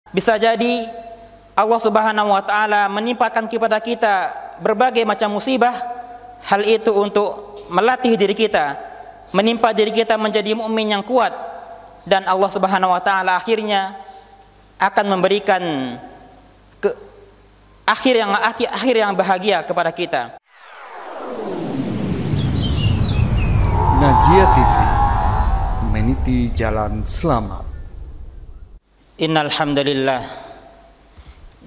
Bisa jadi Allah Subhanahu wa taala menimpakan kepada kita berbagai macam musibah, hal itu untuk melatih diri kita, menimpa diri kita menjadi mukmin yang kuat, dan Allah Subhanahu wa taala akhirnya akan memberikan akhir yang bahagia kepada kita. Najia TV, meniti jalan selamat. Innal hamdalillah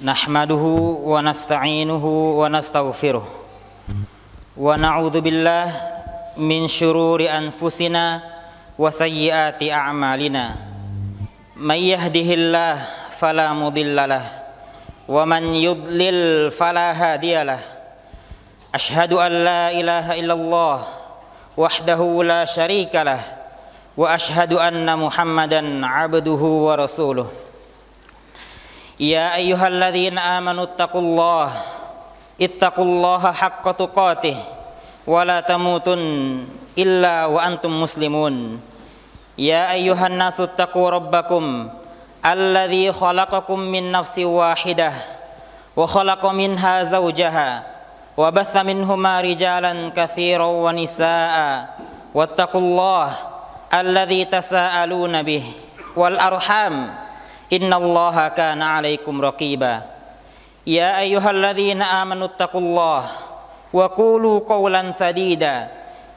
nahmaduhu wa nasta'inuhu wa nastaghfiruh wa na'udzu billah min syururi anfusina wa sayyiati a'malina. May yahdihillah fala mudhillalah wa man yudlil fala hadiyalah. Asyhadu an la ilaha illallah wahdahu la syarikalah wa asyhadu anna Muhammadan abduhu wa rasuluh. Ya ayyuhalladzina amanu ittaqullaha haqqa tuqatih wa la tamutun illa wa antum muslimun. Ya ayyuhan nasu ittaqu rabbakum alladzi khalaqakum min nafsin wahidah wa khalaqa minha zawjaha wa batha minhuma rijalan katsiran wa nisaa'a wattaqullaha alladzi tasaaluna bih wal arham innallaha kana 'alaikum raqiba. Ya ayyuhalladzina amanu taqullaha wa qulu qawlan sadida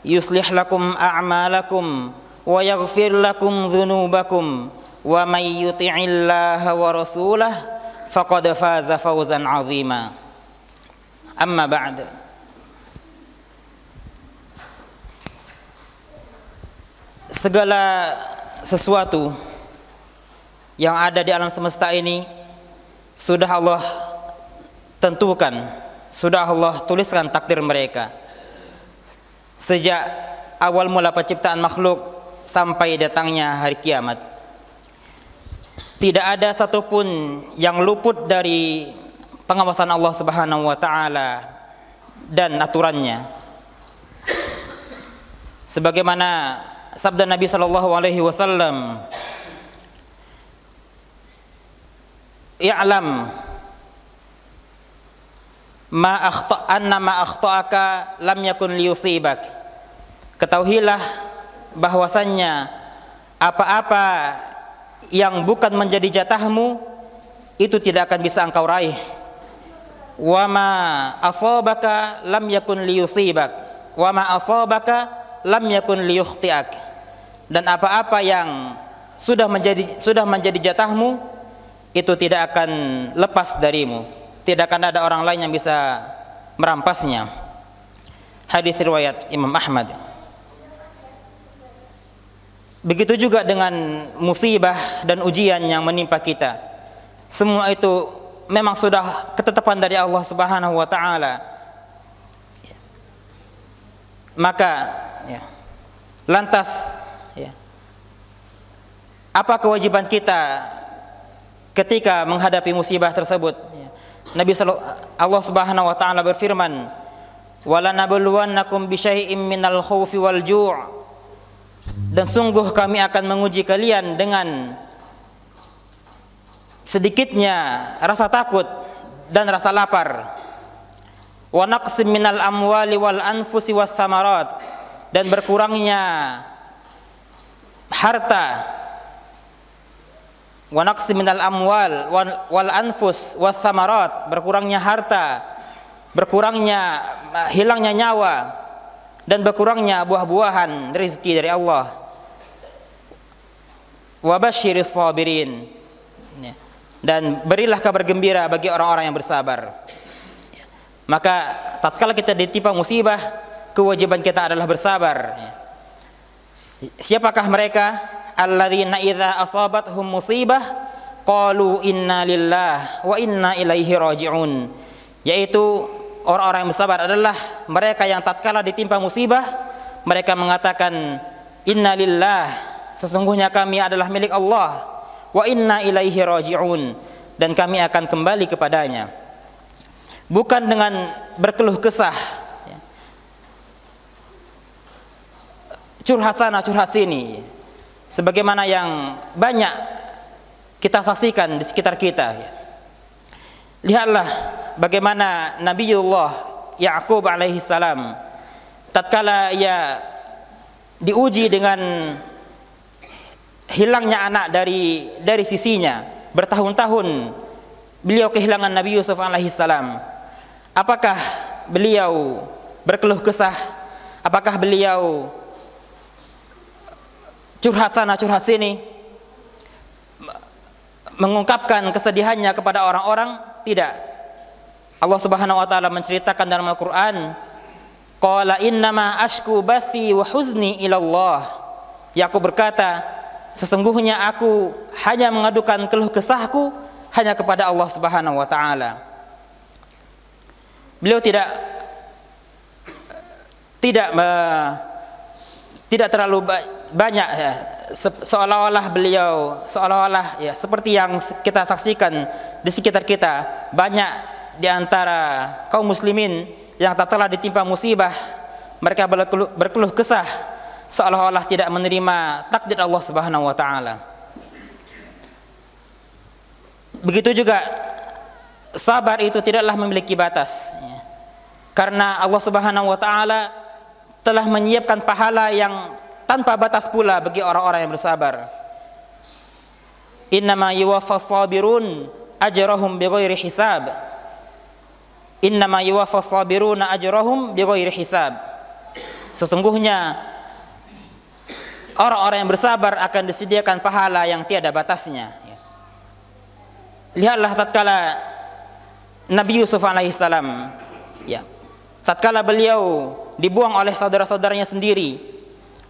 yuslih lakum a'malakum wa yaghfir lakum dhunubakum wa may yuti'illaha wa rasulahu faqad faza fawzan 'azima. Amma ba'd. Segala sesuatu yang ada di alam semesta ini sudah Allah tentukan, sudah Allah tuliskan takdir mereka sejak awal mula penciptaan makhluk sampai datangnya hari kiamat. Tidak ada satupun yang luput dari pengawasan Allah Subhanahu wa taala dan aturannya. Sebagaimana sabda Nabi sallallahu alaihi wasallam, "I'lam anna ma akhta'aka lam yakun liyusibak." Ketahuilah bahwasannya apa-apa yang bukan menjadi jatahmu itu tidak akan bisa engkau raih. Wa ma asabaka lam yakun liyusibak wa ma asabaka lam yakun liyukhtiak. Dan apa-apa yang sudah menjadi jatahmu itu tidak akan lepas darimu, tidak akan ada orang lain yang bisa merampasnya. Hadis riwayat Imam Ahmad. Begitu juga dengan musibah dan ujian yang menimpa kita. Semua itu memang sudah ketetapan dari Allah Subhanahu wa taala. Maka lantas apa kewajiban kita ketika menghadapi musibah tersebut? Allah Subhanahu wa taala berfirman, "Wala nabluwannakum bisyai'im minal khaufi wal ju'." Dan sungguh kami akan menguji kalian dengan sedikitnya rasa takut dan rasa lapar. Wa naqsim minal amwali wal anfusi was thamarat, dan berkurangnya harta. Wa naqsim minal amwal wal anfus was thamarat, berkurangnya harta, berkurangnya hilangnya nyawa, dan berkurangnya buah-buahan rezeki dari Allah. Wa basyiris sabirin, dan berilah kabar gembira bagi orang-orang yang bersabar. Maka tatkala kita ditimpa musibah, kewajiban kita adalah bersabar. Siapakah mereka? Alladzina idza asabathum musibah qalu inna lillahi wa inna ilaihi raji'un. Yaitu orang-orang yang bersabar adalah mereka yang tatkala ditimpa musibah, mereka mengatakan inna lillahi, sesungguhnya kami adalah milik Allah, wa inna ilaihi raji'un, dan kami akan kembali kepadanya. Bukan dengan berkeluh kesah, curhat sana curhat sini, sebagaimana yang banyak kita saksikan di sekitar kita. Lihatlah bagaimana Nabiullah Ya'qub alaihi salam tatkala ia diuji dengan hilangnya anak dari sisinya, bertahun-tahun beliau kehilangan Nabi Yusuf alaihi salam. Apakah beliau berkeluh kesah? Apakah beliau curhat sana curhat sini, mengungkapkan kesedihannya kepada orang-orang? Tidak. Allah Subhanahu wa taala menceritakan dalam Al-Qur'an, qala innama ashku bathi wa huzni ila Allah. Yakub berkata, sesungguhnya aku hanya mengadukan keluh kesahku hanya kepada Allah Subhanahu wa taala. Beliau tidak terlalu banyak ya, seolah-olah beliau seperti yang kita saksikan di sekitar kita, banyak di antara kaum muslimin yang tatkala ditimpa musibah mereka berkeluh kesah seolah-olah tidak menerima takdir Allah Subhanahu wa taala. Begitu juga sabar itu tidaklah memiliki batas, karena Allah Subhanahu wa taala telah menyiapkan pahala yang tanpa batas pula bagi orang-orang yang bersabar. Innama yuwaffas sabirun ajrahum bighairi hisab. Innama yuwaffas sabiruna ajrahum bighairi hisab. Sesungguhnya orang-orang yang bersabar akan disediakan pahala yang tiada batasnya. Lihatlah tatkala Nabi Yusuf alaihissalam, tatkala beliau dibuang oleh saudara-saudaranya sendiri,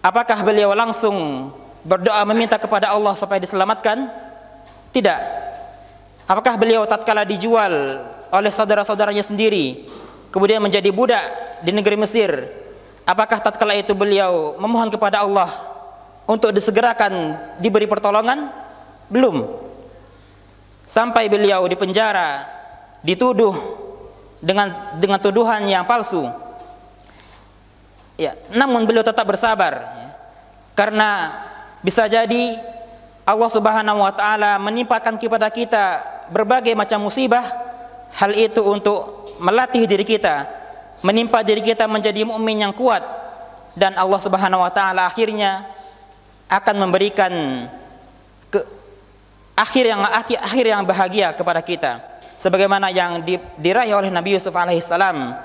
apakah beliau langsung berdoa meminta kepada Allah supaya diselamatkan? Tidak. Apakah beliau tatkala dijual oleh saudara-saudaranya sendiri kemudian menjadi budak di negeri Mesir, apakah tatkala itu beliau memohon kepada Allah untuk disegerakan diberi pertolongan? Belum. Sampai beliau dipenjara, dituduh dengan tuduhan yang palsu. Namun beliau tetap bersabar, karena bisa jadi Allah Subhanahu wa taala menimpakan kepada kita berbagai macam musibah, hal itu untuk melatih diri kita, menimpa diri kita menjadi mukmin yang kuat, dan Allah Subhanahu wa taala akhirnya akan memberikan akhir yang bahagia kepada kita, sebagaimana yang diraih oleh Nabi Yusuf alaihissalam.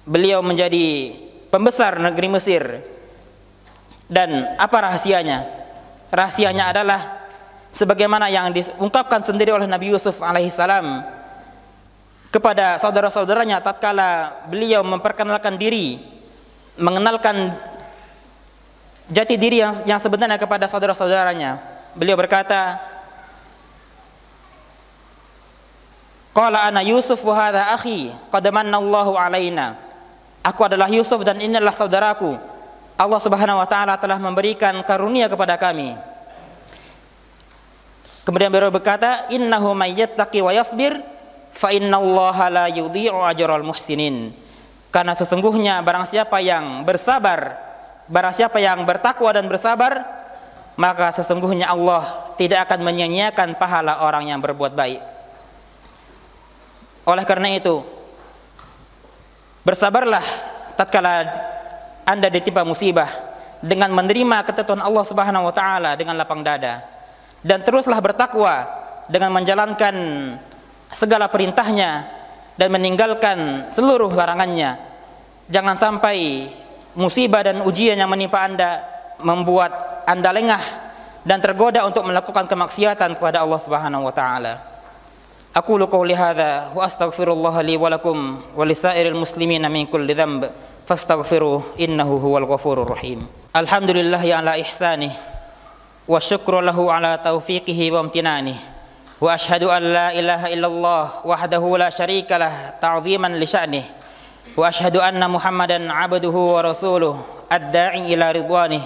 Beliau menjadi pembesar negeri Mesir. Dan apa rahasianya? Rahasianya adalah sebagaimana yang diungkapkan sendiri oleh Nabi Yusuf alaihissalam kepada saudara-saudaranya tatkala beliau memperkenalkan diri, mengenalkan jati diri yang sebenarnya kepada saudara-saudaranya. Beliau berkata, qala ana Yusuf wa hadha akhi qad manna Allahu alaina. Aku adalah Yusuf dan inilah saudaraku. Allah Subhanahu wa taala telah memberikan karunia kepada kami. Kemudian beliau berkata, innahu may yattaqi wa yasbir fa innallaha la yudhi'u ajral muhsinin. Karena sesungguhnya barang siapa yang bersabar, barang siapa yang bertakwa dan bersabar, maka sesungguhnya Allah tidak akan menyia-nyiakan pahala orang yang berbuat baik. Oleh karena itu, bersabarlah tatkala Anda ditimpa musibah dengan menerima ketentuan Allah Subhanahu wa taala dengan lapang dada, dan teruslah bertakwa dengan menjalankan segala perintahnya dan meninggalkan seluruh larangannya. Jangan sampai musibah dan ujian yang menimpa Anda membuat Anda lengah dan tergoda untuk melakukan kemaksiatan kepada Allah Subhanahu wa taala. Aqulu qouli hadza wa astaghfirullah li wa lakum wa lisairil muslimina min kulli dhanb fastaghfiruhu innahu huwal ghafurur rahim. Alhamdulillah ya ala ihsanih wa syukru lahu ala taufiqihi wa amtinanihi wa ashhadu an la ilaha illallah wahdahu la syarika lah ta'ziman li sya'nihi wa ashhadu anna Muhammadan abduhu wa rasuluhu ad-da'i ila ridwanihi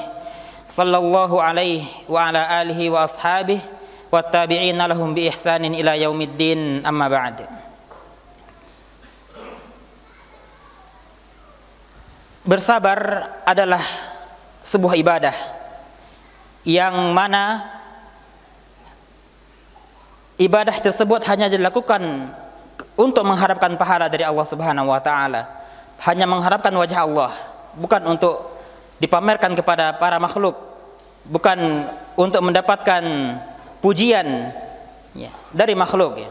sallallahu alaihi wa ala alihi wa ashabihi wattabi'ina lahum bi ihsanin ila yaumiddin, amma ba'd. Bersabar adalah sebuah ibadah yang mana ibadah tersebut hanya dilakukan untuk mengharapkan pahala dari Allah Subhanahu wa taala, hanya mengharapkan wajah Allah, bukan untuk dipamerkan kepada para makhluk, bukan untuk mendapatkan pujian dari makhluk.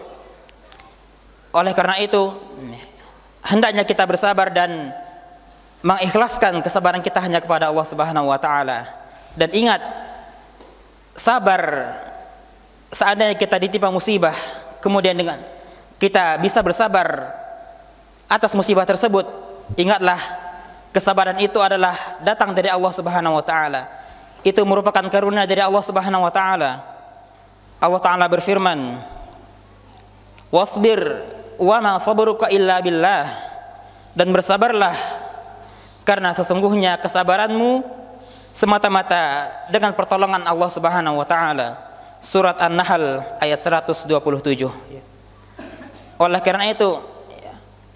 Oleh karena itu, hendaknya kita bersabar dan mengikhlaskan kesabaran kita hanya kepada Allah Subhanahu wa taala. Dan ingat, sabar seandainya kita ditimpa musibah, kemudian dengan kita bisa bersabar atas musibah tersebut, ingatlah kesabaran itu adalah datang dari Allah Subhanahu wa taala. Itu merupakan karunia dari Allah Subhanahu wa taala. Allah taala berfirman, "Wasbir wa ma sabruka illa billah." Dan bersabarlah karena sesungguhnya kesabaranmu semata-mata dengan pertolongan Allah Subhanahu wa taala. Surat An-Nahl ayat 127. Oleh karena itu,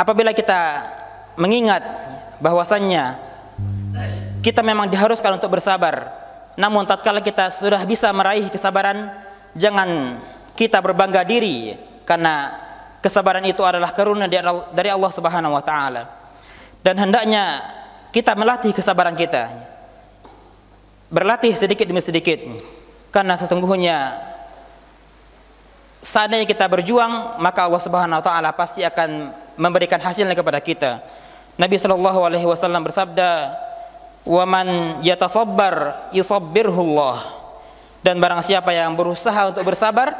apabila kita mengingat bahwasannya kita memang diharuskan untuk bersabar, namun tatkala kita sudah bisa meraih kesabaran, jangan kita berbangga diri, karena kesabaran itu adalah karunia dari Allah Subhanahu wa taala. Dan hendaknya kita melatih kesabaran kita, berlatih sedikit demi sedikit, karena sesungguhnya seandainya kita berjuang, maka Allah Subhanahu wa taala pasti akan memberikan hasilnya kepada kita. Nabi sallallahu alaihi wasallam bersabda, "Wa man yatasabbar yusabbirhullah." Dan barang siapa yang berusaha untuk bersabar,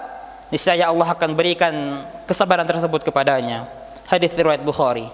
niscaya Allah akan berikan kesabaran tersebut kepadanya. Hadis riwayat Bukhari.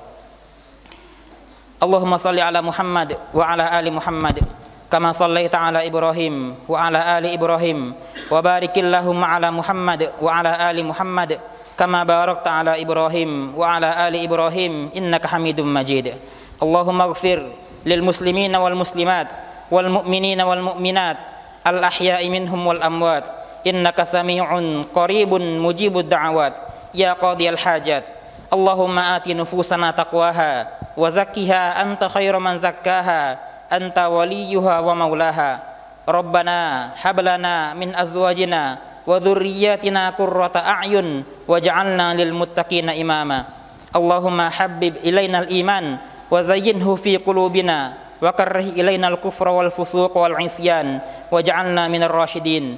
Allahumma salli ala Muhammad wa ala ali Muhammad kama sallaita ala Ibrahim wa ala ali Ibrahim wa barikillahumma ala Muhammad wa ala ali Muhammad kama barakta ala Ibrahim wa ala ali Ibrahim innaka Hamidum Majid. Allahumma ighfir lil muslimina wal muslimat wal mu'minina wal mu'minat al ahya'i minhum wal amwat innaka sami'un qaribun mujibud da'awat ya qadiyal hajat. Allahumma ati nufusana taqwaha wa zakkiha anta khairu man zakkaha anta waliyuha wa maulaha. Rabbana hablana min azwajina wa dhurriyyatina qurrata a'yun waj'alna lil muttaqina imama. Allahumma habbib ilainal iman wa zayyinhu fi qulubina wa karrih ilainal kufra wal fusuq wal isyan waj'alna minar rasyidin.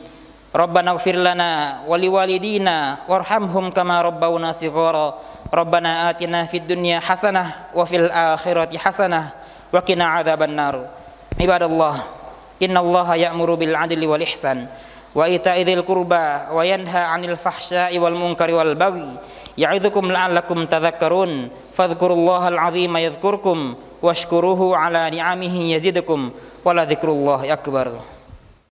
Rabbana ighfir lana wa liwalidina warhamhum kama rabbawna shighara. Rabbana atina fid dunya hasanah wa fil akhirati hasanah wa qina adzaban nar. Ibadallah, innallaha ya'muru bil 'adli wal ihsan wa ita'i dzil qurba wa yanha 'anil fahsya'i wal munkari wal baghi ya'idzukum la'allakum tadhakkarun. Fadhkurullahal 'azima yadhkurkum washkuruhu 'ala ni'amihi yazidkum wa la dzikrullahi akbar.